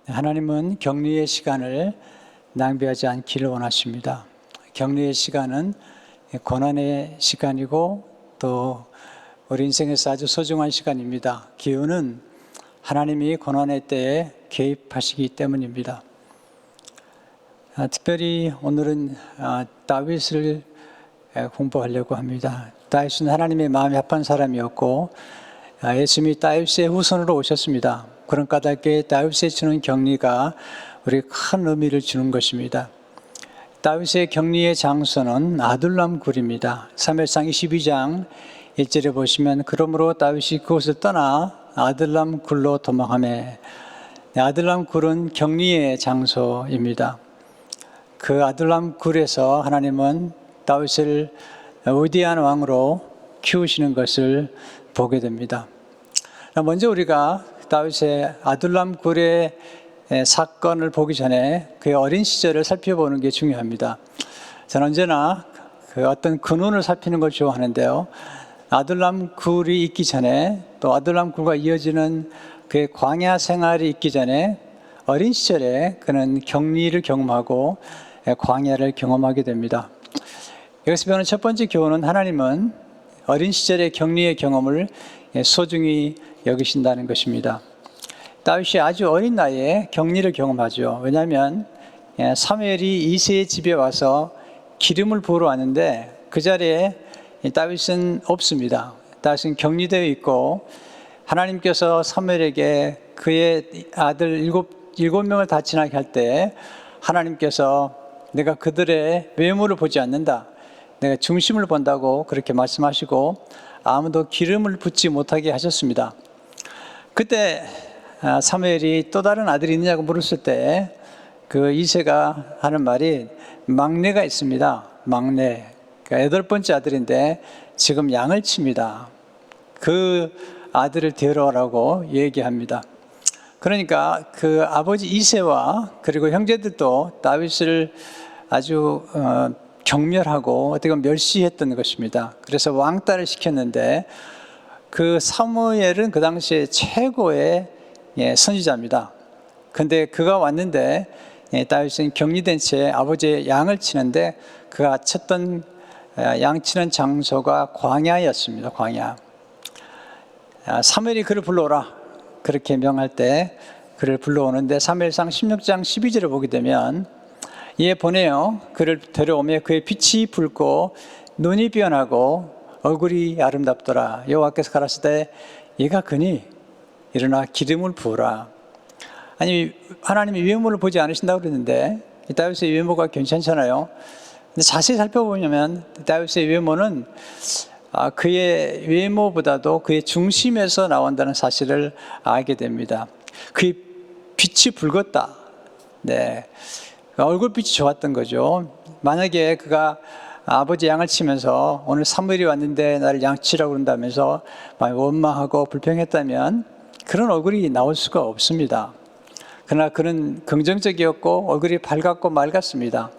하나님은 격리의 시간을 낭비하지 않기를 원하십니다. 격리의 시간은 고난의 시간이고 또 우리 인생에서 아주 소중한 시간입니다. 기운은 하나님이 고난의 때에 개입하시기 때문입니다. 특별히 오늘은 다윗을 공부하려고 합니다. 다윗은 하나님의 마음이 합한 사람이었고 예수님이 다윗의 후손으로 오셨습니다. 그런 까닭에 다윗에 주는 격리가 우리에게 큰 의미를 주는 것입니다. 다윗의 격리의 장소는 아둘람 굴입니다. 사무엘상 22장 1절에 보시면 그러므로 다윗이 그곳을 떠나 아둘람 굴로 도망하매, 아둘람 굴은 격리의 장소입니다. 그 아둘람 굴에서 하나님은 다윗을 위대한 왕으로 키우시는 것을 보게 됩니다. 먼저 우리가 다윗의 아둘람 굴의 사건을 보기 전에 그의 어린 시절을 살펴보는 게 중요합니다. 저는 언제나 그 어떤 근원을 살피는 걸 좋아하는데요. 아둘람 굴이 있기 전에 또 아둘람 굴과 이어지는 그의 광야 생활이 있기 전에 어린 시절에 그는 격리를 경험하고 광야를 경험하게 됩니다. 여기서 배우는 첫 번째 교훈은 하나님은 어린 시절의 격리의 경험을 소중히 여기신다는 것입니다. 다윗이 아주 어린 나이에 격리를 경험하죠. 왜냐하면 사무엘이 이새의 집에 와서 기름을 부으러 왔는데 그 자리에 다윗은 없습니다. 다윗은 격리되어 있고 하나님께서 사무엘에게 그의 아들 일곱 명을 다 지나게 할 때 하나님께서 내가 그들의 외모를 보지 않는다, 내가 중심을 본다고 그렇게 말씀하시고 아무도 기름을 붓지 못하게 하셨습니다. 그때 사무엘이 또 다른 아들이 있느냐고 물었을 때 그 이새가 하는 말이 막내가 있습니다. 막내. 그러니까 8번째 아들인데 지금 양을 칩니다. 그 아들을 데려오라고 얘기합니다. 그러니까 그 아버지 이새와 그리고 형제들도 다윗을 아주 경멸하고 어떻게 보면 멸시했던 것입니다. 그래서 왕따를 시켰는데 그 사무엘은 그 당시에 최고의 선지자입니다. 근데 그가 왔는데 다윗은 격리된 채 아버지의 양을 치는데 그가 쳤던 양 치는 장소가 광야였습니다. 광야. 사무엘이 그를 불러오라 그렇게 명할 때 그를 불러오는데 사무엘상 16장 12절을 보게 되면 이에 보내어 그를 데려오며 그의 빛이 붉고 눈이 변하고 얼굴이 아름답더라. 여호와께서 가라사대 얘가 그니 일어나 기름을 부으라. 아니 하나님이 외모를 보지 않으신다고 그랬는데 다윗의 외모가 괜찮잖아요. 근데 자세히 살펴보면 다윗의 외모는 그의 외모보다도 그의 중심에서 나온다는 사실을 알게 됩니다. 그의 빛이 붉었다. 네, 얼굴빛이 좋았던 거죠. 만약에 그가 아버지 양을 치면서 오늘 사무엘이 왔는데 나를 양치라고 그런다면서 원망하고 불평했다면 그런 얼굴이 나올 수가 없습니다. 그러나 그는 긍정적이었고 얼굴이 밝았고 맑았습니다.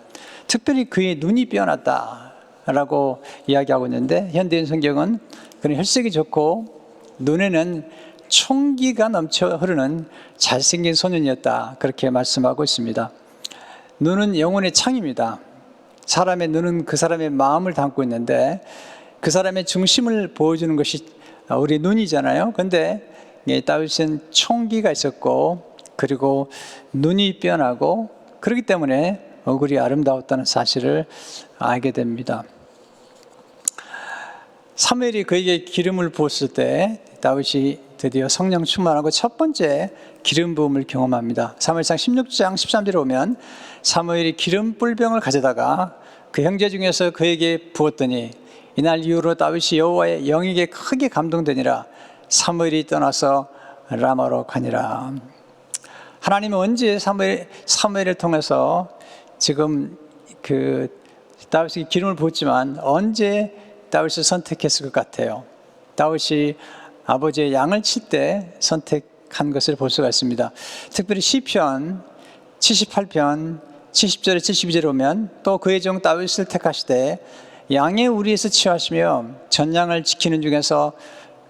특별히 그의 눈이 빼어났다라고 이야기하고 있는데 현대인 성경은 그는 혈색이 좋고 눈에는 총기가 넘쳐 흐르는 잘생긴 소년이었다 그렇게 말씀하고 있습니다. 눈은 영혼의 창입니다. 사람의 눈은 그 사람의 마음을 담고 있는데 그 사람의 중심을 보여주는 것이 우리 눈이잖아요. 그런데 다윗은 총기가 있었고 그리고 눈이 빼어나고 그렇기 때문에 얼굴이 아름다웠다는 사실을 알게 됩니다. 사무엘이 그에게 기름을 부었을 때 다윗이 드디어 성령 충만하고 첫 번째 기름 부음을 경험합니다. 사무엘상 16장 13절에 오면 사무엘이 기름 뿔병을 가져다가 그 형제 중에서 그에게 부었더니 이날 이후로 다윗이 여호와의 영에게 크게 감동되니라. 사무엘이 떠나서 라마로 가니라. 하나님은 언제 사무엘을 통해서 지금 그 다윗이 기름을 부었지만 언제 다윗을 선택했을 것 같아요? 다윗이 아버지의 양을 칠 때 선택한 것을 볼 수가 있습니다. 특별히 시편 78편 70절에 72절에 오면 또 그의 종 다윗을 택하시되 양의 우리에서 취하시며 전양을 지키는 중에서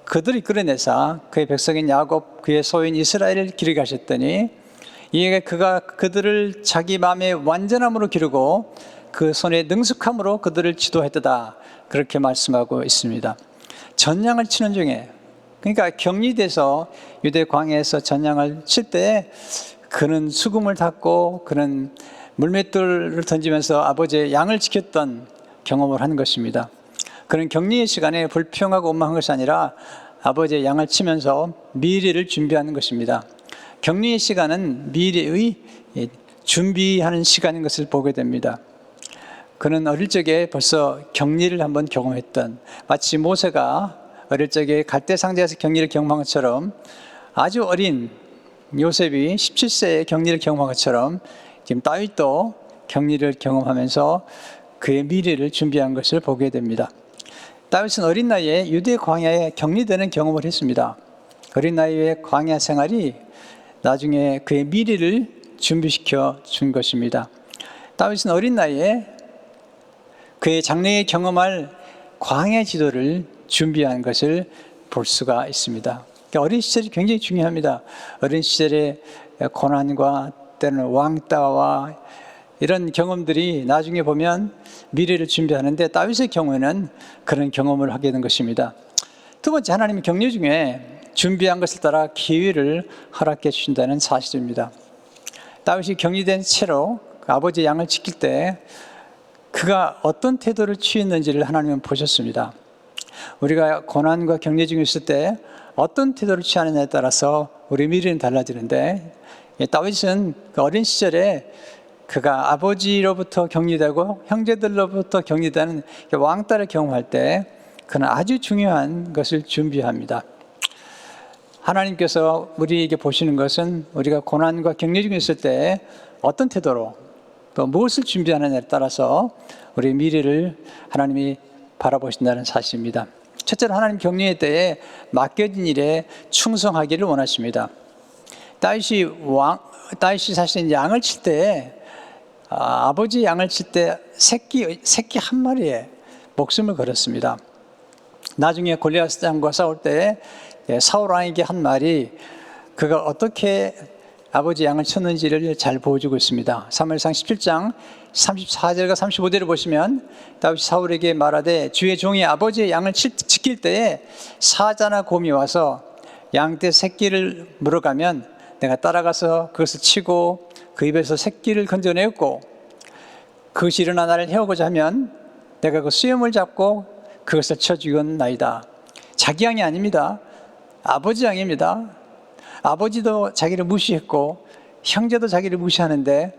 그들을 이끌어내사 그의 백성인 야곱 그의 소유인 이스라엘을 기르게 하셨더니 이에 그가 그들을 자기 마음의 완전함으로 기르고 그 손의 능숙함으로 그들을 지도했다. 그렇게 말씀하고 있습니다. 전향을 치는 중에, 그러니까 격리돼서 유대 광야에서 전향을 칠 때 그는 수금을 탔고 그는 물맷돌을 던지면서 아버지의 양을 지켰던 경험을 한 것입니다. 그는 격리의 시간에 불평하고 원망한 것이 아니라 아버지의 양을 치면서 미래를 준비하는 것입니다. 격리의 시간은 미래의 준비하는 시간인 것을 보게 됩니다. 그는 어릴 적에 벌써 격리를 한번 경험했던, 마치 모세가 어릴 적에 갈대 상자에서 격리를 경험한 것처럼, 아주 어린 요셉이 17세에 격리를 경험한 것처럼 지금 다윗도 격리를 경험하면서 그의 미래를 준비한 것을 보게 됩니다. 다윗은 어린 나이에 유대 광야에 격리되는 경험을 했습니다. 어린 나이의 광야 생활이 나중에 그의 미래를 준비시켜 준 것입니다. 다윗은 어린 나이에 그의 장래에 경험할 광야 지도를 준비한 것을 볼 수가 있습니다. 어린 시절이 굉장히 중요합니다. 어린 시절의 고난과 때로는 왕따와 이런 경험들이 나중에 보면 미래를 준비하는데, 다윗의 경우에는 그런 경험을 하게 된 것입니다. 두 번째, 하나님이 격려 중에 준비한 것을 따라 기회를 허락해 주신다는 사실입니다. 다윗이 격리된 채로 아버지의 양을 지킬 때 그가 어떤 태도를 취했는지를 하나님은 보셨습니다. 우리가 고난과 격려 중에 있을 때 어떤 태도를 취하느냐에 따라서 우리 미래는 달라지는데, 다윗은 그 어린 시절에 그가 아버지로부터 격리되고 형제들로부터 격리되는 왕따를 경험할 때 그는 아주 중요한 것을 준비합니다. 하나님께서 우리에게 보시는 것은 우리가 고난과 격려 중에 있을 때 어떤 태도로 또 무엇을 준비하느냐에 따라서 우리 미래를 하나님이 바라보신다는 사실입니다. 첫째로, 하나님 격려의 때에 맡겨진 일에 충성하기를 원하십니다. 다윗이 사실 양을 칠 때, 아버지 양을 칠 때 새끼 한 마리에 목숨을 걸었습니다. 나중에 골리앗 왕과 싸울 때 사울 왕에게 한 말이 그가 어떻게 아버지 양을 쳤는지를 잘 보여주고 있습니다. 사무엘상 17장 34절과 35절을 보시면 다윗이 사울에게 말하되, 주의 종이 아버지의 양을 지킬 때에 사자나 곰이 와서 양떼 새끼를 물어가면 내가 따라가서 그것을 치고 그 입에서 새끼를 건져내었고, 그것이 일어나 나를 해오고자 하면 내가 그 수염을 잡고 그것을 쳐 죽였나이다. 자기 양이 아닙니다. 아버지 양입니다. 아버지도 자기를 무시했고 형제도 자기를 무시하는데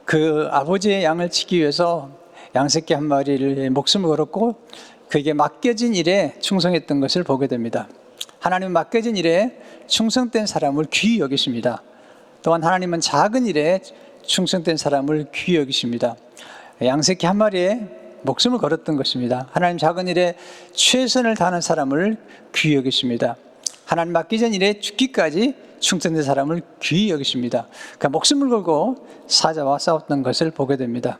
그 아버지의 양을 지키기 위해서 양새끼 한 마리를 목숨을 걸었고 그에게 맡겨진 일에 충성했던 것을 보게 됩니다. 하나님은 맡겨진 일에 충성된 사람을 귀히 여기십니다. 또한 하나님은 작은 일에 충성된 사람을 귀히 여기십니다. 양새끼 한 마리에 목숨을 걸었던 것입니다. 하나님 작은 일에 최선을 다하는 사람을 귀히 여기십니다. 하나님 맡기신 일에 죽기까지 충성된 사람을 귀히 여기십니다. 그러니까 목숨을 걸고 사자와 싸웠던 것을 보게 됩니다.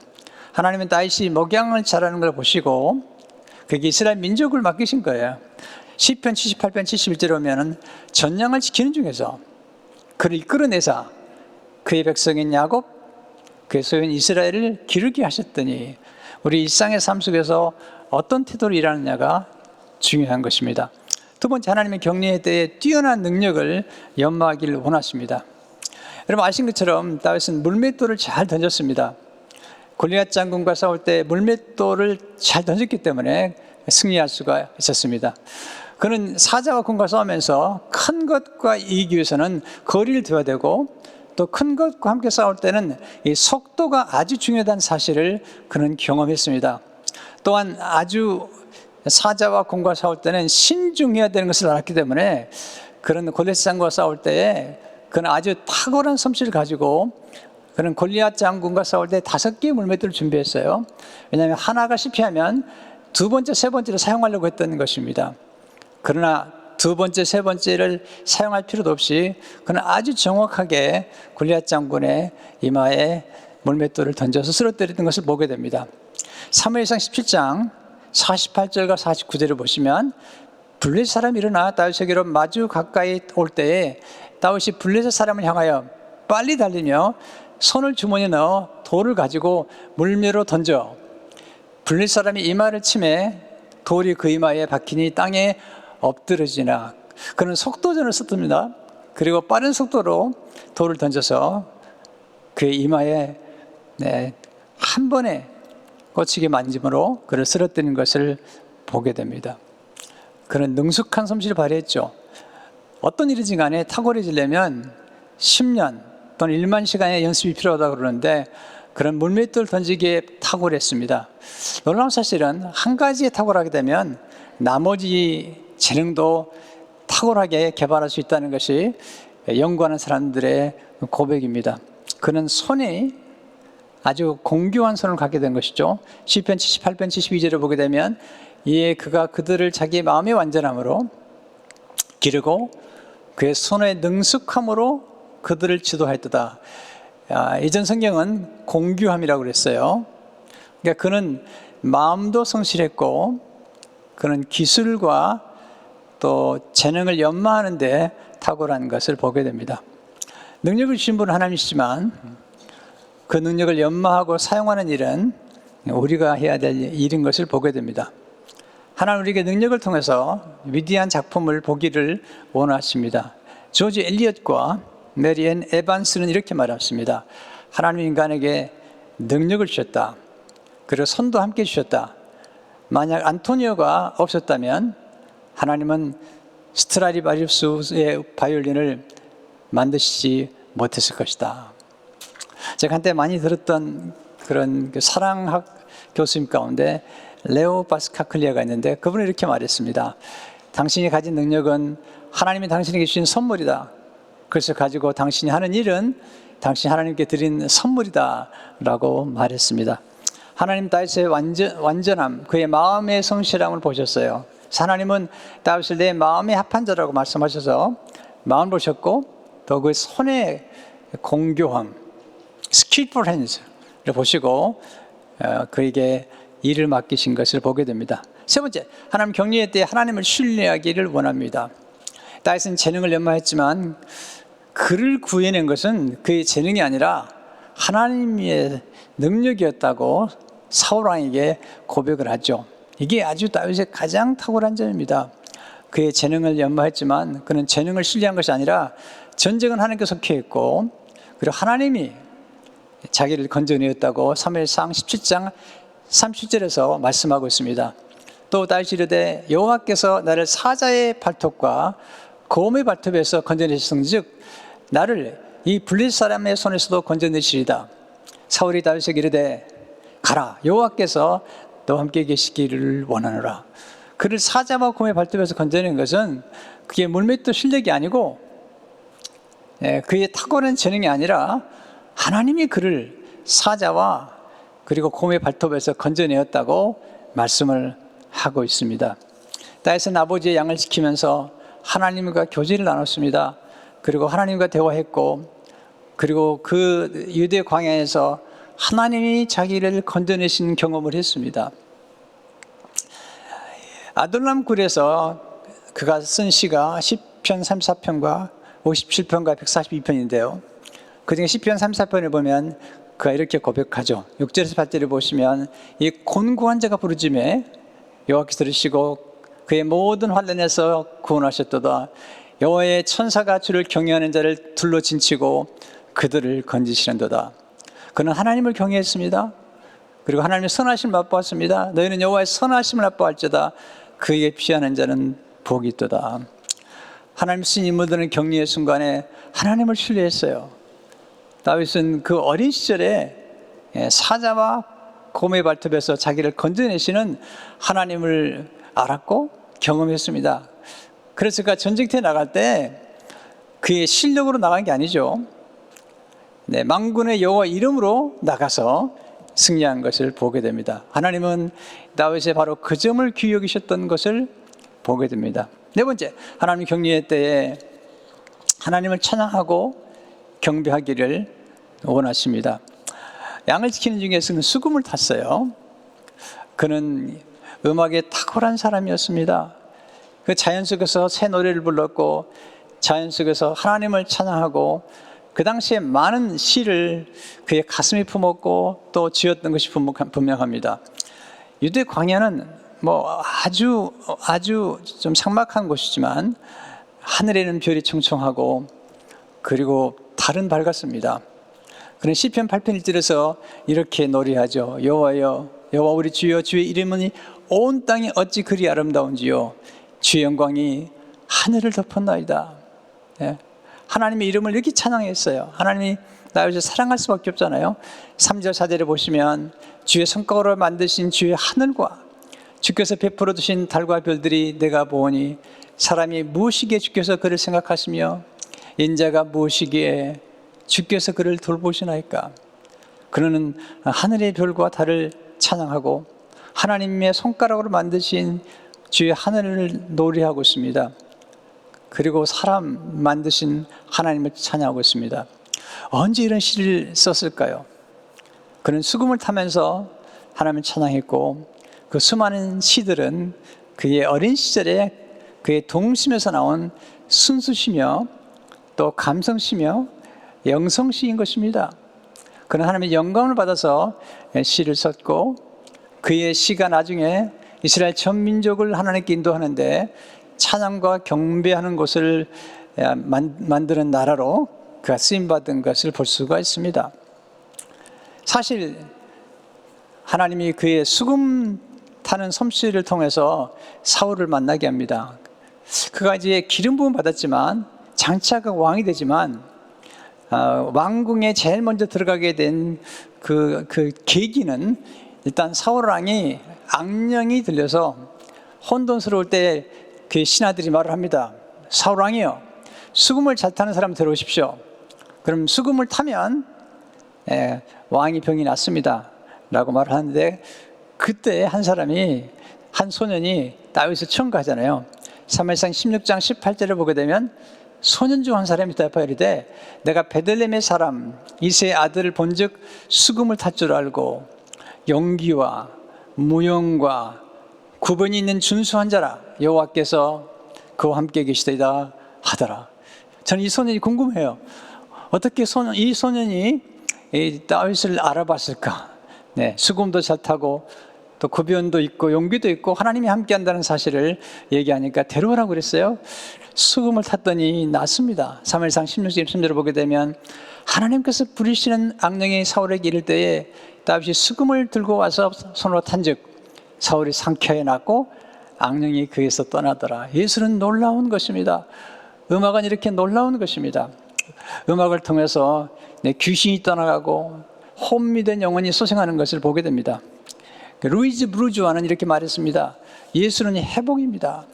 하나님은 다윗이 목양을 잘하는 걸 보시고 그게 이스라엘 민족을 맡기신 거예요. 시편 78편 71절에 보면 전양을 지키는 중에서 그를 이끌어내사 그의 백성인 야곱, 그의 소유인 이스라엘을 기르게 하셨더니, 우리 일상의 삶 속에서 어떤 태도로 일하느냐가 중요한 것입니다. 두 번째, 하나님의 격려에 대해 뛰어난 능력을 연마하기를 원하십니다. 여러분 아신 것처럼 다윗은 물맷돌을 잘 던졌습니다. 골리앗 장군과 싸울 때 물맷돌을 잘 던졌기 때문에 승리할 수가 있었습니다. 그는 사자와 곰과 싸우면서 큰 것과 이기기 위해서는 거리를 둬야 되고, 또 큰 것과 함께 싸울 때는 이 속도가 아주 중요하다는 사실을 그는 경험했습니다. 또한 아주 사자와 곰과 싸울 때는 신중해야 되는 것을 알았기 때문에 그런 골리앗 장군과 싸울 때에 그는 아주 탁월한 솜씨를 가지고 그는 골리앗 장군과 싸울 때 5개의 물맷돌을 준비했어요. 왜냐하면 하나가 실패하면 두 번째, 세 번째를 사용하려고 했던 것입니다. 그러나 두 번째, 세 번째를 사용할 필요도 없이 그는 아주 정확하게 골리앗 장군의 이마에 물맷돌을 던져서 쓰러뜨리던 것을 보게 됩니다. 사무엘상 17장 48절과 49절을 보시면 블레셋 사람이 일어나 다윗에게로 마주 가까이 올 때에 다윗이 블레셋 사람을 향하여 빨리 달리며 손을 주머니에 넣어 돌을 가지고 물매로 던져 블릴 사람이 이마를 치매 돌이 그 이마에 박히니 땅에 엎드러지나. 그는 속도전을 썼습니다. 그리고 빠른 속도로 돌을 던져서 그의 이마에 한 번에 꽂히게 만짐으로 그를 쓰러뜨리는 것을 보게 됩니다. 그는 능숙한 솜씨를 발휘했죠. 어떤 일이든 간에 탁월해지려면 10년 또는 1만 시간의 연습이 필요하다고 그러는데 그런 물맷돌 던지기에 탁월했습니다. 놀라운 사실은 한 가지에 탁월하게 되면 나머지 재능도 탁월하게 개발할 수 있다는 것이 연구하는 사람들의 고백입니다. 그는 손이 아주 공교한 손을 갖게 된 것이죠. 시편 78편 72절을 보게 되면 이에 그가 그들을 자기 마음의 완전함으로 기르고 그의 손의 능숙함으로 그들을 지도하였도다. 이전 성경은 공교함이라고 그랬어요. 그러니까 그는 마음도 성실했고 그는 기술과 또 재능을 연마하는 데 탁월한 것을 보게 됩니다. 능력을 주신 분은 하나님이시지만 그 능력을 연마하고 사용하는 일은 우리가 해야 될 일인 것을 보게 됩니다. 하나님 우리에게 능력을 통해서 위대한 작품을 보기를 원하십니다. 조지 엘리엇과 메리 앤 에반스는 이렇게 말했습니다. 하나님 인간에게 능력을 주셨다. 그리고 손도 함께 주셨다. 만약 안토니오가 없었다면 하나님은 스트라디바리우스의 바이올린을 만드시지 못했을 것이다. 제가 한때 많이 들었던 그런 사랑학 교수님 가운데 레오 바스카클리아가 있는데 그분은 이렇게 말했습니다. 당신이 가진 능력은 하나님이 당신에게 주신 선물이다. 그래서 가지고 당신이 하는 일은 당신이 하나님께 드린 선물이다 라고 말했습니다. 하나님 다윗의 완전함, 그의 마음의 성실함을 보셨어요. 하나님은 다윗을 내 마음에 합한 자라고 말씀하셔서 마음을 보셨고 또 그 손의 공교함, skillful hands를 보시고 그에게 일을 맡기신 것을 보게 됩니다. 세 번째, 하나님 격리할 때 하나님을 신뢰하기를 원합니다. 다윗은 재능을 연마했지만 그를 구해낸 것은 그의 재능이 아니라 하나님의 능력이었다고 사울왕에게 고백을 하죠. 이게 아주 다윗의 가장 탁월한 점입니다. 그의 재능을 연마했지만 그는 재능을 신뢰한 것이 아니라 전쟁은 하나님께 속해 있고 그리고 하나님이 자기를 건져내었다고 사무엘상 17장 30절에서 말씀하고 있습니다. 또 다윗이 이르되 여호와께서 나를 사자의 발톱과 곰의 발톱에서 건져내셨은즉 나를 이 블릴 사람의 손에서도 건져내시리다. 사울이 다윗에게 이르되 가라 여호와께서 너와 함께 계시기를 원하노라. 그를 사자와 곰의 발톱에서 건져낸 것은 그게 물맷돌 실력이 아니고 그의 탁월한 재능이 아니라 하나님이 그를 사자와 그리고 곰의 발톱에서 건져내었다고 말씀을 하고 있습니다. 다윗은 아버지의 양을 지키면서 하나님과 교제를 나눴습니다. 그리고 하나님과 대화했고 그리고 그 유대 광야에서 하나님이 자기를 건져내신 경험을 했습니다. 아둘람 굴에서 그가 쓴 시가 시편 34편과 57편과 142편인데요. 그중에 시편 34편을 보면 그가 이렇게 고백하죠. 6절에서 8절을 보시면 이 곤고한 자가 부르짖음에 여호와께서 들으시고 그의 모든 환난에서 구원하셨도다. 여호와의 천사가 주를 경외하는 자를 둘러 진치고 그들을 건지시는도다. 그는 하나님을 경외했습니다. 그리고 하나님의 선하심을 맛보았습니다. 너희는 여호와의 선하심을 맛보았지다. 그에게 피하는 자는 복이 있도다. 하나님 쓰신 인물들은 격리의 순간에 하나님을 신뢰했어요. 다윗은 그 어린 시절에 사자와 곰의 발톱에서 자기를 건져내시는 하나님을 알았고 경험했습니다. 그래서 그가 전쟁터에 나갈 때 그의 실력으로 나간 게 아니죠. 만군의 여호와 이름으로 나가서 승리한 것을 보게 됩니다. 하나님은 다윗의 바로 그 점을 귀히 여기셨던 것을 보게 됩니다. 네 번째, 하나님 격리의 때에 하나님을 찬양하고 경배하기를 원하십니다. 양을 지키는 중에서는 수금을 탔어요. 그는 음악에 탁월한 사람이었습니다. 그 자연 속에서 새 노래를 불렀고 자연 속에서 하나님을 찬양하고 그 당시에 많은 시를 그의 가슴에 품었고 또 지었던 것이 분명합니다. 유대 광야는 뭐 아주 좀 삭막한 곳이지만 하늘에는 별이 총총하고 그리고 달은 밝았습니다. 그런 시편 8편 1절에서 이렇게 노래하죠. 여호와여, 여호와 우리 주여, 주의 이름은 온 땅이 어찌 그리 아름다운지요. 주의 영광이 하늘을 덮었나이다. 예. 하나님의 이름을 이렇게 찬양했어요. 하나님이 나를 사랑할 수밖에 없잖아요. 3절 4절에 보시면 주의 손가락으로 만드신 주의 하늘과 주께서 베풀어 주신 달과 별들이 내가 보오니 사람이 무엇이기에 주께서 그를 생각하시며 인자가 무엇이기에 주께서 그를 돌보시나이까. 그는 하늘의 별과 달을 찬양하고 하나님의 손가락으로 만드신 주의 하늘을 노래하고 있습니다. 그리고 사람 만드신 하나님을 찬양하고 있습니다. 언제 이런 시를 썼을까요? 그는 수금을 타면서 하나님을 찬양했고 그 수많은 시들은 그의 어린 시절에 그의 동심에서 나온 순수시며 또 감성시며 영성시인 것입니다. 그는 하나님의 영감을 받아서 시를 썼고 그의 시가 나중에 이스라엘 전 민족을 하나님께 인도하는데 찬양과 경배하는 곳을 만드는 나라로 그가 쓰임받은 것을 볼 수가 있습니다. 사실 하나님이 그의 수금 타는 솜씨를 통해서 사울을 만나게 합니다. 그가 이제 기름 부음 받았지만 장차가 왕이 되지만 왕궁에 제일 먼저 들어가게 된 그 계기는 일단 사울 왕이 악령이 들려서 혼돈스러울 때 그 신하들이 말을 합니다. 사울 왕이요, 수금을 잘 타는 사람 데려오십시오. 그럼 수금을 타면 왕이 병이 낫습니다 라고 말을 하는데, 그때 한 사람이, 한 소년이 다윗을 청구하잖아요. 사무엘상 16장 18절을 보게 되면 소년 중 한 사람이 대답하여 이르되 내가 베들레헴의 사람 이새의 아들을 본즉 수금을 탈 줄 알고 용기와 무용과 구분이 있는 준수한 자라, 여호와께서 그와 함께 계시리이다 하더라. 저는 이 소년이 궁금해요. 어떻게 이 소년이 이 다윗을 알아봤을까? 네, 수금도 잘 타고 또 구변도 있고 용기도 있고 하나님이 함께 한다는 사실을 얘기하니까 데려오라고 그랬어요. 수금을 탔더니 낫습니다. 사무엘상 16장 3절을 보게 되면 하나님께서 부리시는 악령이 사울에게 이를 때에 다윗이 수금을 들고 와서 손으로 탄즉 사울이 상쾌하게 낫고 악령이 그에서 떠나더라. 예수는 놀라운 것입니다. 음악은 이렇게 놀라운 것입니다. 음악을 통해서 귀신이 떠나가고 혼미된 영혼이 소생하는 것을 보게 됩니다. 루이즈 브루주아는 이렇게 말했습니다. 예수는 회복입니다.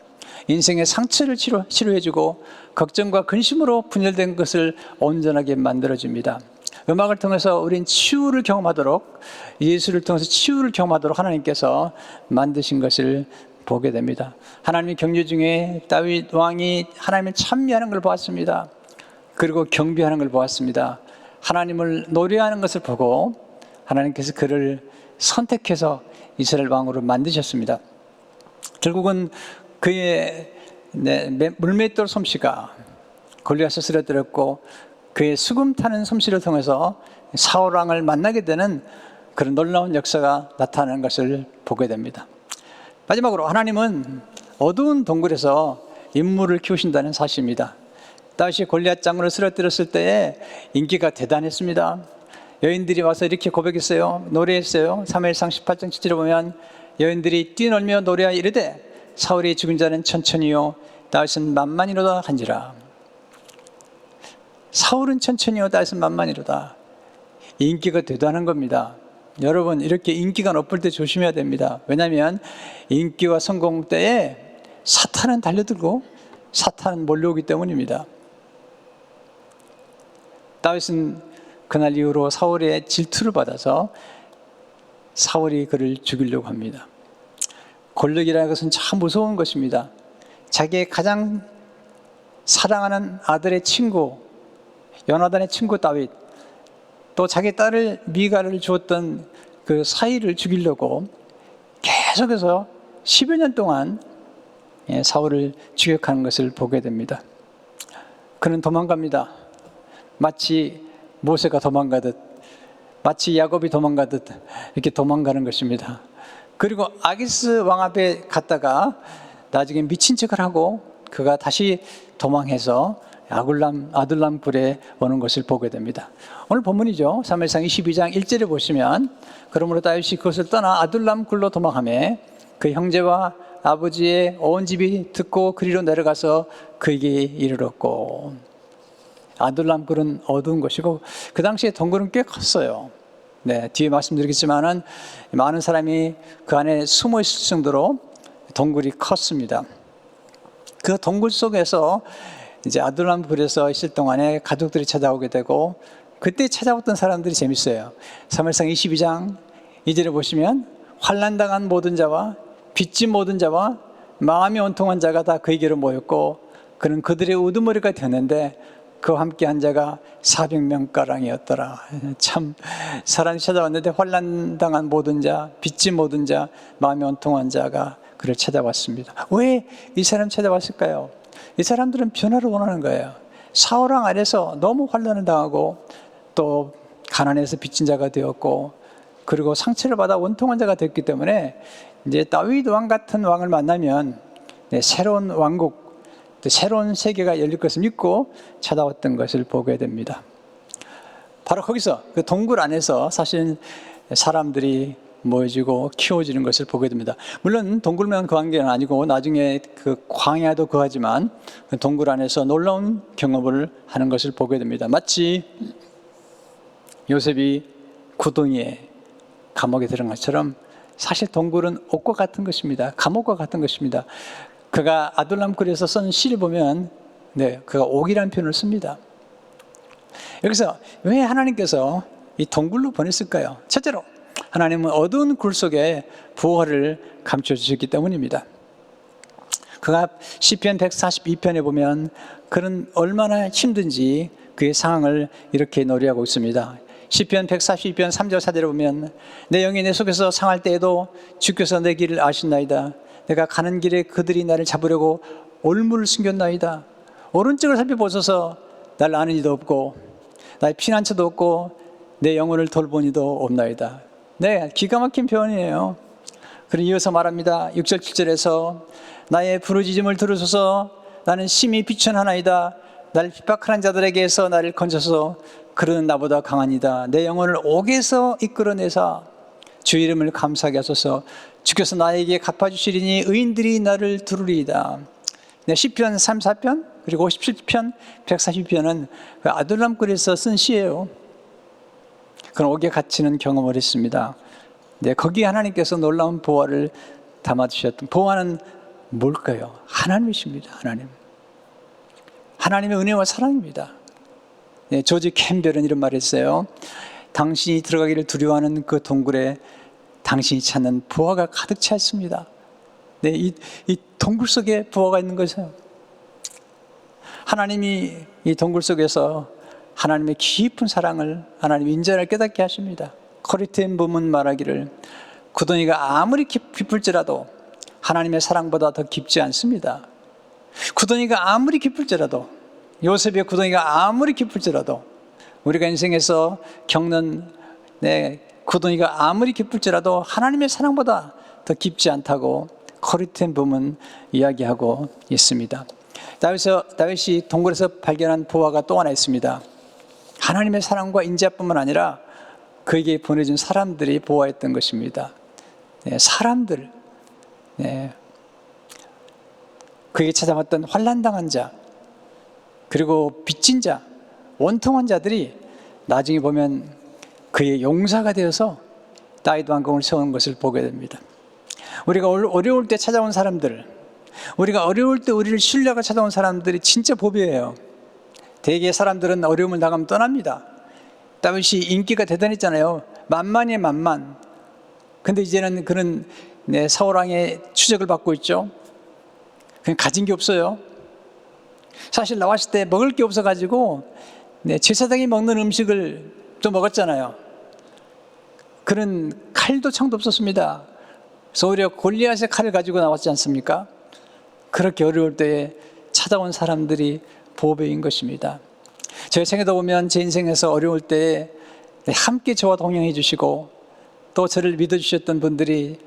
인생의 상처를 치료해주고 걱정과 근심으로 분열된 것을 온전하게 만들어줍니다. 음악을 통해서 우린 치유를 경험하도록, 예수를 통해서 치유를 경험하도록 하나님께서 만드신 것을 보게 됩니다. 하나님의 경륜 중에 다윗 왕이 하나님을 찬미하는 걸 보았습니다. 그리고 경배하는 걸 보았습니다. 하나님을 노래하는 것을 보고 하나님께서 그를 선택해서 이스라엘 왕으로 만드셨습니다. 결국은 그의 물맷돌 솜씨가 골리앗을 쓰러뜨렸고 그의 수금 타는 솜씨를 통해서 사울 왕을 만나게 되는 그런 놀라운 역사가 나타나는 것을 보게 됩니다. 마지막으로 하나님은 어두운 동굴에서 인물을 키우신다는 사실입니다. 다윗이 골리앗 장군을 쓰러뜨렸을 때에 인기가 대단했습니다. 여인들이 와서 이렇게 고백했어요. 노래했어요. 사무엘상 18장 7절에 보면 여인들이 뛰놀며 노래하여 이르되 사울이 죽은 자는 천천히요 다윗은 만만이로다 한지라. 사울은 천천히요 다윗은 만만이로다. 인기가 대단한 겁니다. 여러분, 이렇게 인기가 높을 때 조심해야 됩니다. 왜냐하면 인기와 성공 때에 사탄은 달려들고 사탄은 몰려오기 때문입니다. 다윗은 그날 이후로 사울의 질투를 받아서 사울이 그를 죽이려고 합니다. 권력이라는 것은 참 무서운 것입니다. 자기의 가장 사랑하는 아들의 친구, 요나단의 친구 다윗, 또 자기 딸을 미가를 주었던 그 사이를 죽이려고 계속해서 10여 년 동안 사울을 추격하는 것을 보게 됩니다. 그는 도망갑니다. 마치 모세가 도망가듯, 마치 야곱이 도망가듯 이렇게 도망가는 것입니다. 그리고 아기스 왕 앞에 갔다가 나중에 미친 척을 하고 그가 다시 도망해서 아둘람 굴에 오는 것을 보게 됩니다. 오늘 본문이죠. 사무엘상 22장 1절에 보시면, 그러므로 다윗이 그것을 떠나 아둘람 굴로 도망하며 그 형제와 아버지의 온 집이 듣고 그리로 내려가서 그에게 이르렀고. 아둘람 굴은 어두운 것이고 그 당시에 동굴은 꽤 컸어요. 네, 뒤에 말씀드리겠지만은 많은 사람이 그 안에 숨어 있을 정도로 동굴이 컸습니다. 그 동굴 속에서 이제 아둘람 굴에서 있을 동안에 가족들이 찾아오게 되고, 그때 찾아왔던 사람들이 재밌어요. 사무엘상 22장 2절에 보시면 환난당한 모든 자와 빚진 모든 자와 마음이 온통한 자가 다 그에게로 모였고 그는 그들의 우두머리가 되었는데 그와 함께한 자가 400명가량이었더라. 참, 사람이 찾아왔는데 환난당한 모든 자, 빚진 모든 자, 마음이 온통한 자가 그를 찾아왔습니다. 왜 이 사람 찾아왔을까요? 이 사람들은 변화를 원하는 거예요. 사울왕 아래서 너무 환난을 당하고 또 가난해서 빚진 자가 되었고 그리고 상처를 받아 원통한 자가 됐기 때문에 이제 다윗 왕 같은 왕을 만나면 새로운 왕국, 새로운 세계가 열릴 것을 믿고 찾아왔던 것을 보게 됩니다. 바로 거기서 그 동굴 안에서 사실 사람들이 모여지고 키워지는 것을 보게 됩니다. 물론 동굴만 거한 게 아니고 나중에 그 광야도 거하지만 그 동굴 안에서 놀라운 경험을 하는 것을 보게 됩니다. 마치 요셉이 구덩이에 감옥에 들어간 것처럼 사실 동굴은 옥과 같은 것입니다. 감옥과 같은 것입니다. 그가 아둘람 굴에서 쓴 시를 보면 그가 옥이라는 표현을 씁니다. 여기서 왜 하나님께서 이 동굴로 보냈을까요? 첫째로 하나님은 어두운 굴 속에 부활을 감춰주셨기 때문입니다. 그가 시편 142편에 보면 그는 얼마나 힘든지 그의 상황을 이렇게 노래하고 있습니다. 시편 142편 3절 4절에 보면 내 영이 내 속에서 상할 때에도 주께서 내 길을 아시나이다. 내가 가는 길에 그들이 나를 잡으려고 올무를 숨겼나이다. 오른쪽을 살펴보소서 날 아는 이도 없고 나의 피난처도 없고 내 영혼을 돌본 이도 없나이다. 네, 기가 막힌 표현이에요. 그리고 이어서 말합니다. 6절 7절에서 나의 부르짖음을 들으소서 나는 심히 비천하나이다. 나를 핍박하는 자들에게서 나를 건져서 그는 나보다 강하니다. 내 영혼을 옥에서 이끌어내사 주 이름을 감사하게 하소서. 주께서 나에게 갚아주시리니 의인들이 나를 두르리이다. 네, 시편 34편 그리고 57편 140편은 그 아둘람 굴에서 쓴 시예요. 그런 옥에 갇히는 경험을 했습니다. 네, 거기에 하나님께서 놀라운 보화를 담아주셨던, 보화는 뭘까요? 하나님이십니다. 하나님의 은혜와 사랑입니다. 네, 조지 캠벨은 이런 말을 했어요. 당신이 들어가기를 두려워하는 그 동굴에 당신이 찾는 보화가 가득 차 있습니다. 네, 이 동굴 속에 보화가 있는 것이에요. 하나님이 이 동굴 속에서 하나님의 깊은 사랑을, 하나님의 인자를 깨닫게 하십니다. 커리텐 부문 말하기를 구덩이가 아무리 깊을지라도 하나님의 사랑보다 더 깊지 않습니다. 구덩이가 아무리 깊을지라도, 요셉의 구덩이가 아무리 깊을지라도, 우리가 인생에서 겪는 구덩이가 아무리 깊을지라도 하나님의 사랑보다 더 깊지 않다고 커리텐 부문 이야기하고 있습니다. 다윗이 동굴에서 발견한 보화가 또 하나 있습니다. 하나님의 사랑과 인자뿐만 아니라 그에게 보내준 사람들이 보호했던 것입니다. 네, 사람들, 네, 그에게 찾아왔던 환난당한 자, 그리고 빚진 자, 원통한 자들이 나중에 보면 그의 용사가 되어서 다윗 왕궁을 세우는 것을 보게 됩니다. 우리가 어려울 때 찾아온 사람들, 우리가 어려울 때 우리를 신뢰하고 찾아온 사람들이 진짜 복이에요. 대개 사람들은 어려움을 당하면 떠납니다. 다윗이 인기가 대단했잖아요. 만만이에요, 만만. 근데 이제는 그는 사울왕의 추적을 받고 있죠. 그냥 가진 게 없어요. 사실 나왔을 때 먹을 게 없어가지고 제사장이 먹는 음식을 또 먹었잖아요. 그는 칼도 창도 없었습니다. 그래서 오히려 골리앗의 칼을 가지고 나왔지 않습니까? 그렇게 어려울 때에 찾아온 사람들이 보배인 것입니다. 제 생애도 보면 제 인생에서 어려울 때 함께 저와 동행해 주시고 또 저를 믿어주셨던 분들이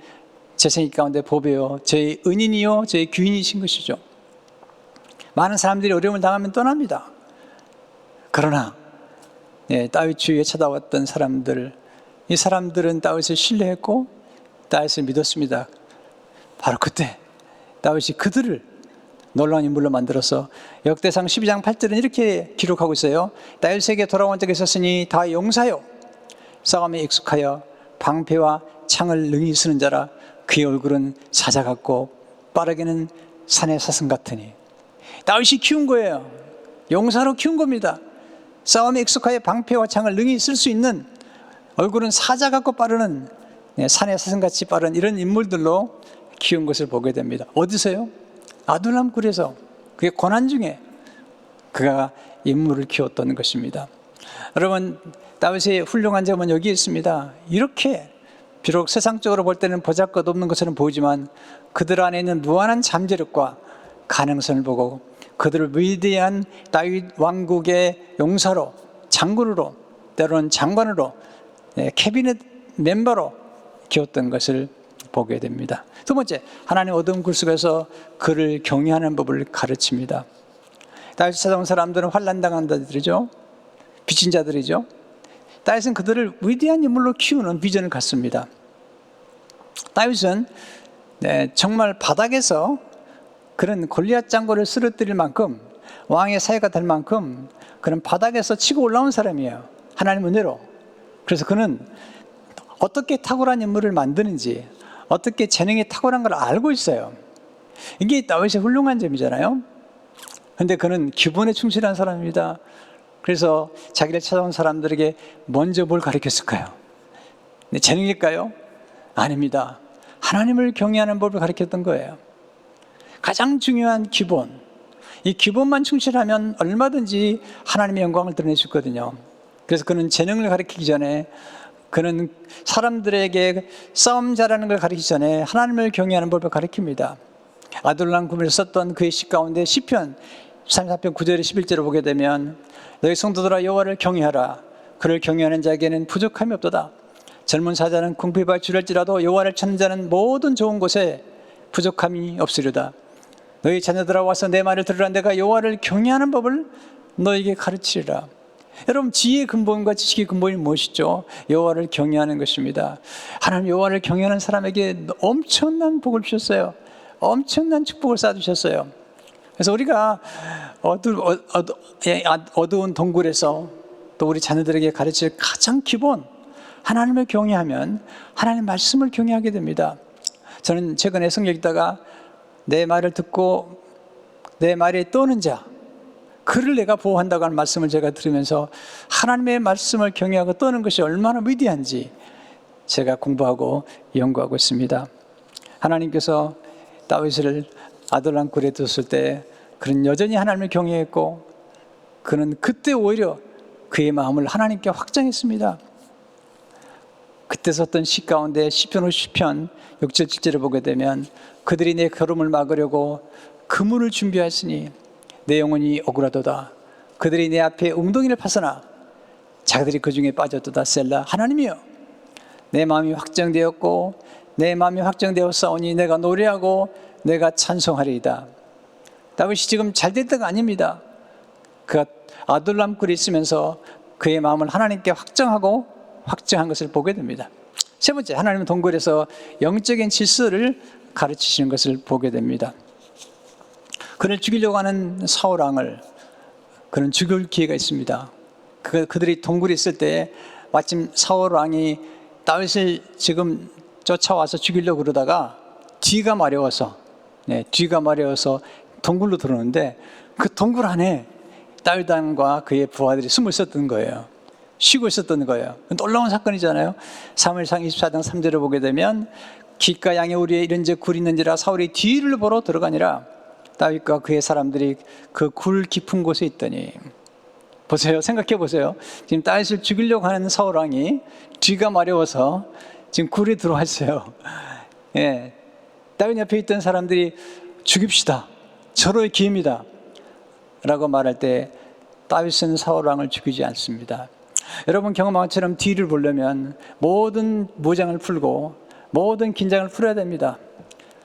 제 생애 가운데 보배요, 저의 은인이요, 저의 귀인이신 것이죠. 많은 사람들이 어려움을 당하면 떠납니다. 그러나 다윗 주위에 찾아왔던 사람들, 이 사람들은 다윗을 신뢰했고 다윗을 믿었습니다. 바로 그때 다윗이 그들을 놀라운 인물로 만들어서 역대상 12장 8절은 이렇게 기록하고 있어요. 다윗에게 돌아온 적이 있었으니 다 용사요, 싸움에 익숙하여 방패와 창을 능히 쓰는 자라. 그의 얼굴은 사자 같고 빠르게는 산의 사슴 같으니. 다윗이 키운 거예요. 용사로 키운 겁니다. 싸움에 익숙하여 방패와 창을 능히 쓸 수 있는, 얼굴은 사자 같고 빠르는, 산의 사슴같이 빠른 이런 인물들로 키운 것을 보게 됩니다. 어디서요? 아둘람 굴에서, 그의 고난 중에 그가 인물을 키웠던 것입니다. 여러분, 다윗의 훌륭한 점은 여기 있습니다. 이렇게 비록 세상적으로 볼 때는 보잘것없는 것처럼 보이지만 그들 안에 있는 무한한 잠재력과 가능성을 보고 그들을 위대한 다윗 왕국의 용사로, 장군으로, 때로는 장관으로, 캐비넷 멤버로 키웠던 것을 보게 됩니다. 두 번째, 하나님 어두운 굴 속에서 그를 경외하는 법을 가르칩니다. 다윗을 찾아온 사람들은 환난당한 자들이죠. 빚진 자들이죠. 다윗은 그들을 위대한 인물로 키우는 비전을 갖습니다. 다윗은 정말 바닥에서 그런 골리앗 장군을 쓰러뜨릴 만큼, 왕의 사회가 될 만큼 그런 바닥에서 치고 올라온 사람이에요. 하나님 은혜로. 그래서 그는 어떻게 탁월한 인물을 만드는지, 어떻게 재능이 탁월한 걸 알고 있어요. 이게 다윗의 훌륭한 점이잖아요. 그런데 그는 기본에 충실한 사람입니다. 그래서 자기를 찾아온 사람들에게 먼저 뭘 가르쳤을까요? 재능일까요? 아닙니다. 하나님을 경외하는 법을 가르쳤던 거예요. 가장 중요한 기본, 이 기본만 충실하면 얼마든지 하나님의 영광을 드러낼 수 있거든요. 그래서 그는 재능을 가르치기 전에, 그는 사람들에게 싸움 잘하는 걸 가르치기 전에 하나님을 경외하는 법을 가르칩니다. 아둘람 굴에서 썼던 그의 시 가운데 시편 34편 9절에 11절을 보게 되면, 너희 성도들아 여호와를 경외하라. 그를 경외하는 자에게는 부족함이 없도다. 젊은 사자는 궁핍에 주랄지라도 여호와를 찾는 자는 모든 좋은 곳에 부족함이 없으리로다. 너희 자녀들아 와서 내 말을 들으라. 내가 여호와를 경외하는 법을 너에게 가르치리라. 여러분, 지혜의 근본과 지식의 근본이 무엇이죠? 여호와를 경외하는 것입니다. 하나님 여호와를 경외하는 사람에게 엄청난 복을 주셨어요. 엄청난 축복을 쌓아주셨어요. 그래서 우리가 어두운 동굴에서 또 우리 자녀들에게 가르칠 가장 기본, 하나님을 경외하면 하나님 말씀을 경외하게 됩니다. 저는 최근에 성경 읽다가 내 말을 듣고 내 말에 떠는 자, 그를 내가 보호한다고 하는 말씀을 제가 들으면서 하나님의 말씀을 경외하고 떠는 것이 얼마나 위대한지 제가 공부하고 연구하고 있습니다. 하나님께서 다윗을 아둘람 굴에 뒀을 때 그는 여전히 하나님을 경외했고, 그는 그때 오히려 그의 마음을 하나님께 확장했습니다. 그때 썼던 시 가운데 시편 50편 6절 7절을 보게 되면, 그들이 내 걸음을 막으려고 그물을 준비하였으니 내 영혼이 억울하도다. 그들이 내 앞에 웅덩이를 파서나 자기들이 그 중에 빠졌도다. 셀라. 하나님이여, 내 마음이 확정되었고 내 마음이 확정되었사오니 내가 노래하고 내가 찬송하리이다. 다윗이 지금 잘 됐다가 아닙니다. 그가 아둘람 굴에 있으면서 그의 마음을 하나님께 확정한 것을 보게 됩니다. 세 번째, 하나님은 동굴에서 영적인 질서를 가르치시는 것을 보게 됩니다. 그를 죽이려고 하는 사울 왕을 그는 죽일 기회가 있습니다. 그들이 동굴에 있을 때 마침 사울 왕이 다윗을 지금 쫓아와서 죽이려고 그러다가 뒤가 마려워서 동굴로 들어오는데, 그 동굴 안에 다윗 왕과 그의 부하들이 숨어 있었던 거예요. 쉬고 있었던 거예요. 놀라운 사건이잖아요. 사무엘상 24장 3절을 보게 되면, 깃과 양의 우리에 이런즉 굴이 있는지라 사울이 뒤를 보러 들어가니라. 다윗과 그의 사람들이 그 굴 깊은 곳에 있더니, 보세요, 생각해 보세요. 지금 다윗을 죽이려고 하는 사울 왕이 뒤가 마려워서 지금 굴에 들어왔어요. 예, 다윗 옆에 있던 사람들이 죽입시다, 절호의 기회입니다 라고 말할 때 다윗은 사울 왕을 죽이지 않습니다. 여러분 경험한 것처럼 뒤를 보려면 모든 무장을 풀고 모든 긴장을 풀어야 됩니다.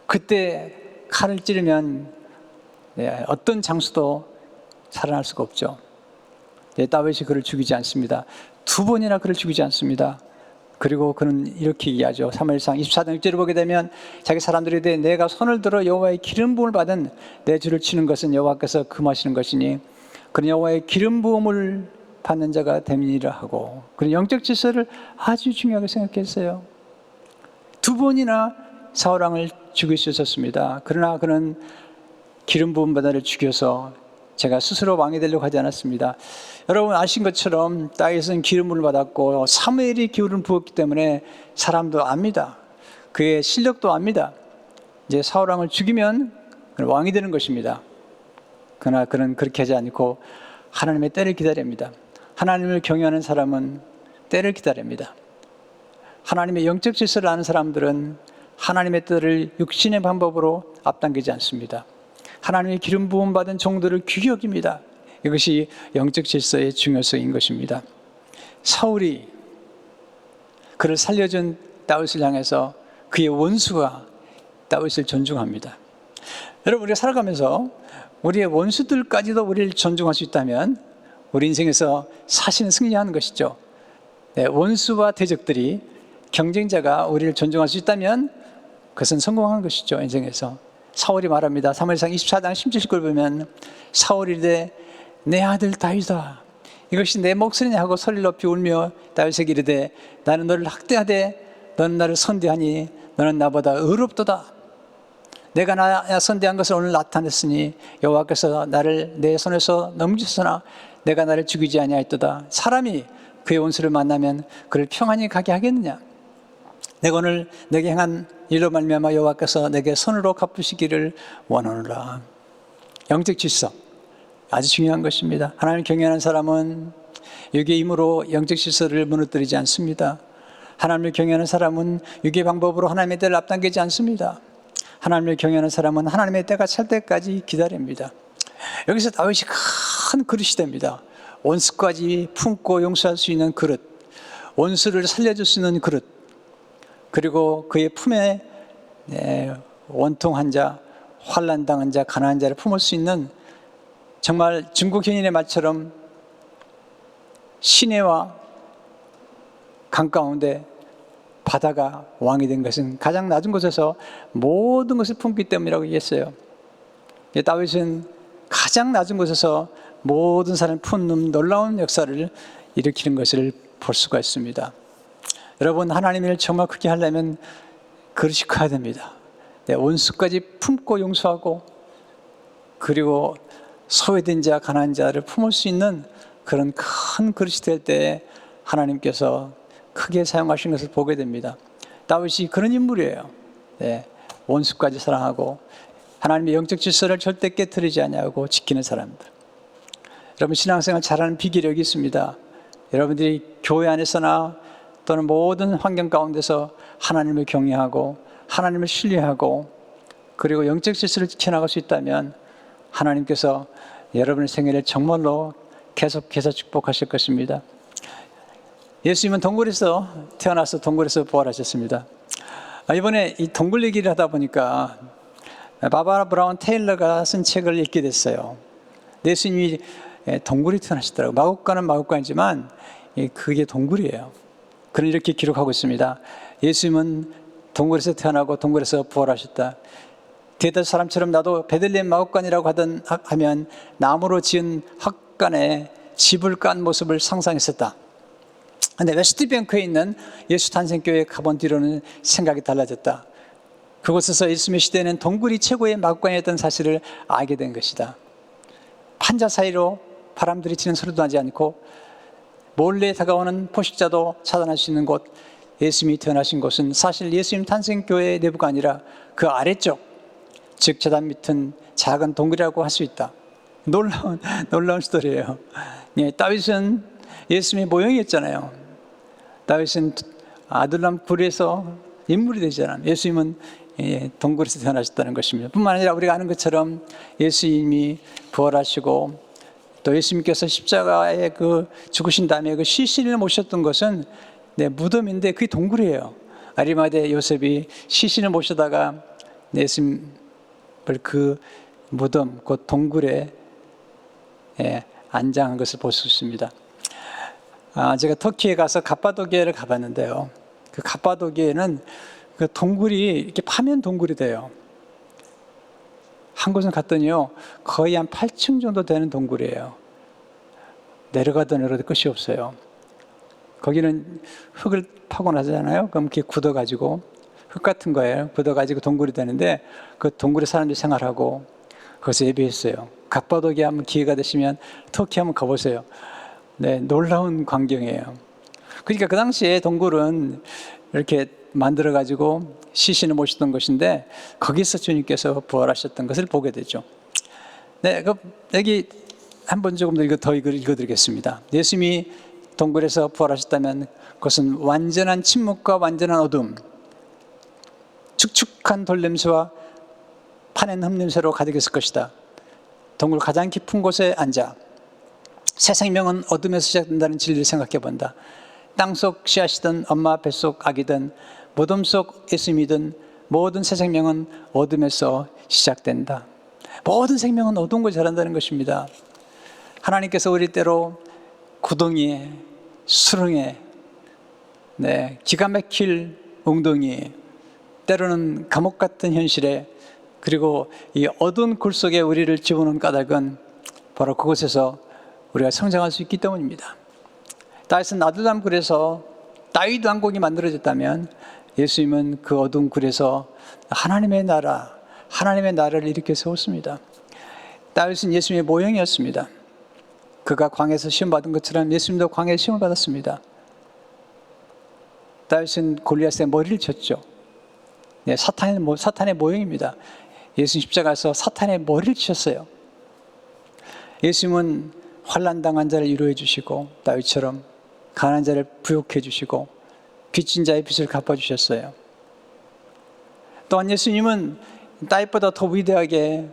그때 칼을 찌르면 어떤 장수도 살아날 수가 없죠. 다윗이 그를 죽이지 않습니다. 2번이나 그를 죽이지 않습니다. 그리고 그는 이렇게 이야기하죠. 사무엘상 24장 6절을 보게 되면 자기 사람들에 대해 내가 손을 들어 여호와의 기름 부음을 받은 내 주를 치는 것은 여호와께서 금하시는 것이니 그는 여호와의 기름 부음을 받는 자가 됨이니라 하고, 그는 영적 질서를 아주 중요하게 생각했어요. 2번이나 사울 왕을 죽일 수 있었습니다. 그러나 그는 기름 부음 받은 자를 죽여서 제가 스스로 왕이 되려고 하지 않았습니다. 여러분 아신 것처럼 다윗은 기름을 받았고 사무엘이 기름을 부었기 때문에 사람도 압니다. 그의 실력도 압니다. 이제 사울 왕을 죽이면 왕이 되는 것입니다. 그러나 그는 그렇게 하지 않고 하나님의 때를 기다립니다. 하나님을 경외하는 사람은 때를 기다립니다. 하나님의 영적 질서를 아는 사람들은 하나님의 때를 육신의 방법으로 앞당기지 않습니다. 하나님의 기름 부음 받은 종들을 귀히 여깁니다. 이것이 영적 질서의 중요성인 것입니다. 사울이 그를 살려준 다윗을 향해서 그의 원수가 다윗을 존중합니다. 여러분 우리가 살아가면서 우리의 원수들까지도 우리를 존중할 수 있다면 우리 인생에서 사실은 승리하는 것이죠. 원수와 대적들이, 경쟁자가 우리를 존중할 수 있다면 그것은 성공한 것이죠. 인생에서. 사울이 말합니다. 사무엘상 24장 17절 보면 사울이 이르되 내 아들 다윗아 이것이 내 목소리냐 하고 소리를 높이 울며 다윗에게 이르되 나는 너를 학대하되 너는 나를 선대하니 너는 나보다 의롭도다. 내가 나 선대한 것을 오늘 나타냈으니 여호와께서 나를 내 손에서 넘기셨으나 내가 나를 죽이지 아니하였도다. 사람이 그의 원수를 만나면 그를 평안히 가게 하겠느냐. 내가 오늘 내게 행한 일로 말미암아 여호와께서 내게 손으로 갚으시기를 원하노라. 영적 질서 아주 중요한 것입니다. 하나님을 경외하는 사람은 육의 힘으로 영적 질서를 무너뜨리지 않습니다. 하나님을 경외하는 사람은 육의 방법으로 하나님의 때를 앞당기지 않습니다. 하나님을 경외하는 사람은 하나님의 때가 찰 때까지 기다립니다. 여기서 다윗이 큰 그릇이 됩니다. 원수까지 품고 용서할 수 있는 그릇, 원수를 살려줄 수 있는 그릇, 그리고 그의 품에 원통한 자, 환난당한 자, 가난한 자를 품을 수 있는 정말 중국 현인의 말처럼 시내와 강 가운데 바다가 왕이 된 것은 가장 낮은 곳에서 모든 것을 품기 때문이라고 얘기했어요. 다윗은 가장 낮은 곳에서 모든 사람을 품는 놀라운 역사를 일으키는 것을 볼 수가 있습니다. 여러분 하나님을 정말 크게 하려면 그릇이 커야 됩니다. 원수까지 품고 용서하고 그리고 소외된 자, 가난한 자를 품을 수 있는 그런 큰 그릇이 될 때 하나님께서 크게 사용하신 것을 보게 됩니다. 다윗이 그런 인물이에요. 원수까지 사랑하고 하나님의 영적 질서를 절대 깨트리지 아니하고 지키는 사람들. 여러분 신앙생활 잘하는 비결이 여기 있습니다. 여러분들이 교회 안에서나 또는 모든 환경 가운데서 하나님을 경외하고 하나님을 신뢰하고 그리고 영적 질서를 지켜나갈 수 있다면 하나님께서 여러분의 생애를 정말로 계속해서 축복하실 것입니다. 예수님은 동굴에서 태어나서 동굴에서 부활하셨습니다. 이번에 이 동굴 얘기를 하다 보니까 바바라 브라운 테일러가 쓴 책을 읽게 됐어요. 예수님이 동굴에 태어나셨더라고요. 마국간은 마국간이지만 그게 동굴이에요. 그는 이렇게 기록하고 있습니다. 예수님은 동굴에서 태어나고 동굴에서 부활하셨다. 대다수 사람처럼 나도 베들레헴 마국간이라고 하면 나무로 지은 헛간에 집을 깐 모습을 상상했었다. 그런데 웨스트뱅크에 있는 예수 탄생교회에 가본 뒤로는 생각이 달라졌다. 그곳에서 예수님의 시대에는 동굴이 최고의 마국간이었던 사실을 알게 된 것이다. 판자 사이로 바람들이 치는 소리도 나지 않고 몰래 다가오는 포식자도 차단할 수 있는 곳, 예수님이 태어나신 곳은 사실 예수님 탄생교회의 내부가 아니라 그 아래쪽, 즉 재단 밑은 작은 동굴이라고 할 수 있다. 놀라운 스토리예요. 다윗은 예수님의 모형이었잖아요. 다윗은 아둘람 굴에서 인물이 되잖아요. 예수님은 동굴에서 태어나셨다는 것입니다. 뿐만 아니라 우리가 아는 것처럼 예수님이 부활하시고 또 예수님께서 십자가에 그 죽으신 다음에 그 시신을 모셨던 것은 무덤인데 그게 동굴이에요. 아리마대 요셉이 시신을 모셔다가 예수님을 그 무덤, 그 동굴에 안장한 것을 볼 수 있습니다. 제가 터키에 가서 갑바도기아를 가봤는데요. 그 갑바도기아에는 그 동굴이 이렇게 파면 동굴이 돼요. 한 곳은 갔더니요, 거의 한 8층 정도 되는 동굴이에요. 내려가도 끝이 없어요. 거기는 흙을 파고 나잖아요. 그럼 이렇게 굳어가지고 흙 같은 거예요. 굳어가지고 동굴이 되는데 그 동굴에 사람들이 생활하고 거기서 예배했어요. 갑바도기아 한번 기회가 되시면 터키 한번 가보세요. 놀라운 광경이에요. 그러니까 그 당시에 동굴은 이렇게 만들어가지고 시신을 모시던 것인데 거기서 주님께서 부활하셨던 것을 보게 되죠. 여기 한번 조금 더 읽어드리겠습니다. 예수님이 동굴에서 부활하셨다면 그것은 완전한 침묵과 완전한 어둠, 축축한 돌냄새와 파낸 흙냄새로 가득했을 것이다. 동굴 가장 깊은 곳에 앉아 새 생명은 어둠에서 시작된다는 진리를 생각해 본다. 땅속 씨앗이든 엄마 뱃속 아기든 무덤 속 예수님이든 모든 새 생명은 어둠에서 시작된다. 모든 생명은 어두운 걸 잘한다는 것입니다. 하나님께서 우리 때로 구덩이에, 수렁에, 기가 막힐 웅덩이, 때로는 감옥 같은 현실에, 그리고 이 어두운 굴 속에 우리를 집어넣은 까닭은 바로 그곳에서 우리가 성장할 수 있기 때문입니다. 다윗은 아둘람 굴에서 다윗 왕국이 만들어졌다면 예수님은 그 어두운 굴에서 하나님의 나라를 일으켜 세웠습니다. 다윗은 예수님의 모형이었습니다. 그가 광야에서 시험 받은 것처럼 예수님도 광야에서 시험을 받았습니다. 다윗은 골리앗의 머리를 쳤죠. 사탄의 모형입니다. 예수님 십자가에서 사탄의 머리를 치셨어요. 예수님은 환난당한 자를 위로해 주시고 다윗처럼 가난한 자를 부욕해 주시고 빚진 자의 빚을 갚아주셨어요. 또한 예수님은 다윗보다 더 위대하게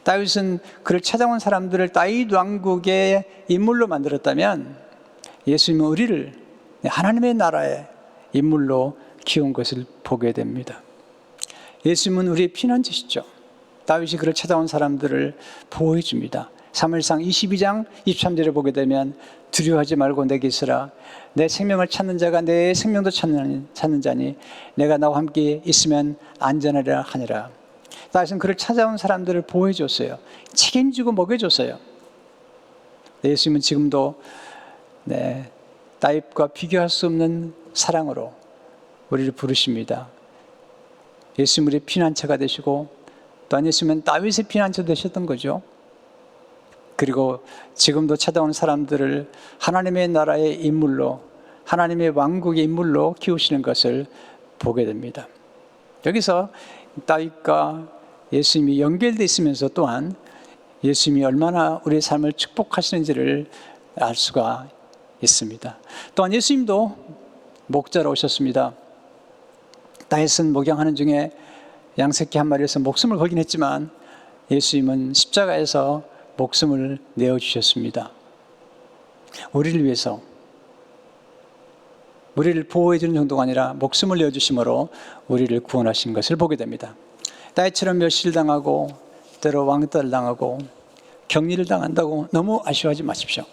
다윗은 그를 찾아온 사람들을 다윗 왕국의 인물로 만들었다면 예수님은 우리를 하나님의 나라의 인물로 키운 것을 보게 됩니다. 예수님은 우리의 피난처시죠. 다윗이 그를 찾아온 사람들을 보호해 줍니다. 사무엘상 22장 23절을 보게 되면 두려워하지 말고 내게 있으라. 내 생명을 찾는 자가 내 생명도 찾는 자니 내가 나와 함께 있으면 안전하리라 하니라. 다윗은 그를 찾아온 사람들을 보호해 줬어요. 책임지고 먹여줬어요. 예수님은 지금도 다윗과 비교할 수 없는 사랑으로 우리를 부르십니다. 예수님 우리의 피난처가 되시고 또한 예수님은 다윗의 피난처 되셨던 거죠. 그리고 지금도 찾아오는 사람들을 하나님의 나라의 인물로, 하나님의 왕국의 인물로 키우시는 것을 보게 됩니다. 여기서 다윗과 예수님이 연결되어 있으면서 또한 예수님이 얼마나 우리의 삶을 축복하시는지를 알 수가 있습니다. 또한 예수님도 목자로 오셨습니다. 다윗은 목양하는 중에 양새끼 한 마리에서 목숨을 걸긴 했지만 예수님은 십자가에서 목숨을 내어주셨습니다. 우리를 위해서, 우리를 보호해 주는 정도가 아니라 목숨을 내어주심으로 우리를 구원하신 것을 보게 됩니다. 다윗처럼 멸시를 당하고 때로 왕따를 당하고 격리를 당한다고 너무 아쉬워하지 마십시오.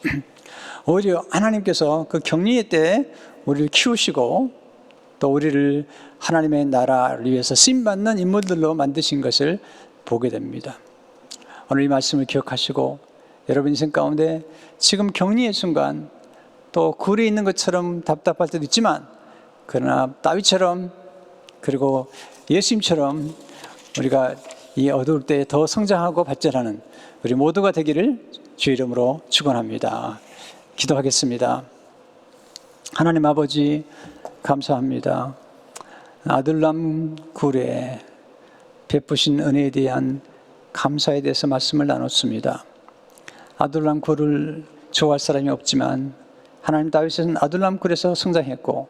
오히려 하나님께서 그 격리의 때 우리를 키우시고 또 우리를 하나님의 나라를 위해서 쓰임받는 인물들로 만드신 것을 보게 됩니다. 오늘 이 말씀을 기억하시고 여러분 인생 가운데 지금 격리의 순간 또 굴에 있는 것처럼 답답할 때도 있지만 그러나 다윗처럼 그리고 예수님처럼 우리가 이 어두울 때 더 성장하고 발전하는 우리 모두가 되기를 주의 이름으로 축원합니다. 기도하겠습니다. 하나님 아버지 감사합니다. 아둘람 굴에 베푸신 은혜에 대한 감사에 대해서 말씀을 나눴습니다. 아둘람 굴을 좋아할 사람이 없지만 하나님 다윗은 아둘람 굴에서 성장했고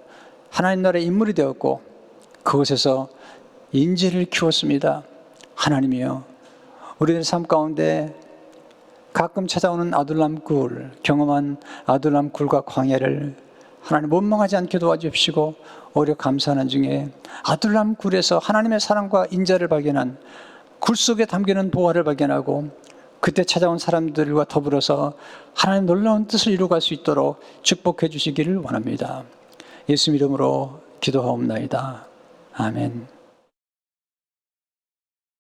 하나님 나라의 인물이 되었고 그곳에서 인재를 키웠습니다. 하나님이여 우리들 삶 가운데 가끔 찾아오는 아둘람 굴, 경험한 아둘람 굴과 광야를 하나님 원망하지 않게 도와주십시고 오히려 감사하는 중에 아둘람 굴에서 하나님의 사랑과 인자를 발견한, 굴 속에 담기는 보화를 발견하고 그때 찾아온 사람들과 더불어서 하나님 놀라운 뜻을 이루어갈 수 있도록 축복해 주시기를 원합니다. 예수 이름으로 기도하옵나이다. 아멘.